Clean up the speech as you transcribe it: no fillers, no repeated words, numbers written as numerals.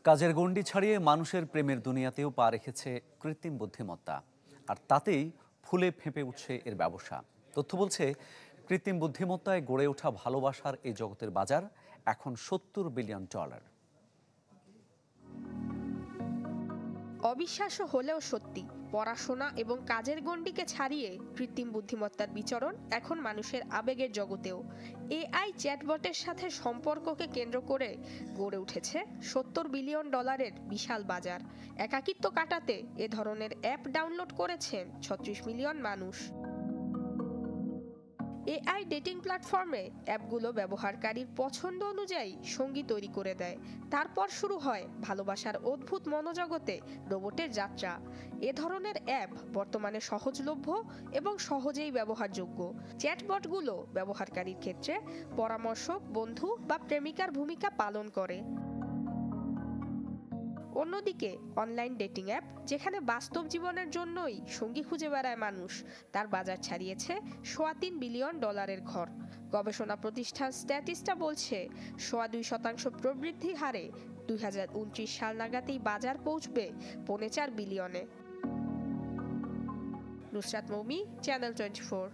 কাজের গণ্ডি ছাড়িয়ে মানুষের প্রেমের দুনিয়াতেও পা রেখেছে কৃত্রিম বুদ্ধিমত্তা, আর তাতেই ফুলে ফেঁপে উঠছে এর ব্যবসা। তথ্য বলছে, কৃত্রিম বুদ্ধিমত্তায় গড়ে ওঠা ভালোবাসার এই জগতের বাজার এখন $70 বিলিয়ন। অবিশ্বাস্য হলেও সত্যি, পড়াশোনা এবং কাজের গণ্ডিকে ছাড়িয়ে কৃত্রিম বুদ্ধিমত্তার বিচরণ এখন মানুষের আবেগের জগতেও। এআই চ্যাটবটের সাথে সম্পর্ককে কেন্দ্র করে গড়ে উঠেছে $70 বিলিয়ন বিশাল বাজার। একাকিত্ব কাটাতে এ ধরনের অ্যাপ ডাউনলোড করেছেন 36 মিলিয়ন মানুষ। এআই ডেটিং প্ল্যাটফর্মে অ্যাপগুলো ব্যবহারকারীর পছন্দ অনুযায়ী সঙ্গী তৈরি করে দেয়। তারপর শুরু হয় ভালোবাসার অদ্ভুত মনোজগতে রোবটের যাত্রা। এ ধরনের অ্যাপ বর্তমানে সহজলভ্য এবং সহজেই ব্যবহারযোগ্য। চ্যাটবটগুলো ব্যবহারকারীর ক্ষেত্রে পরামর্শক, বন্ধু বা প্রেমিকার ভূমিকা পালন করে। অন্যদিকে অনলাইন ডেটিং অ্যাপ, যেখানে বাস্তব জীবনের জন্যই সঙ্গী খুঁজে বেড়ায় মানুষ, তার বাজার ছাড়িয়েছে $2.3 বিলিয়ন ঘর। গবেষণা প্রতিষ্ঠান স্ট্যাটিস্টা বলছে, 2.2% প্রবৃদ্ধি হারে 2029 সাল নাগাদই বাজার পৌঁছবে $4.5 বিলিয়নে। নুসরাত মৌমি, চ্যানেল 24।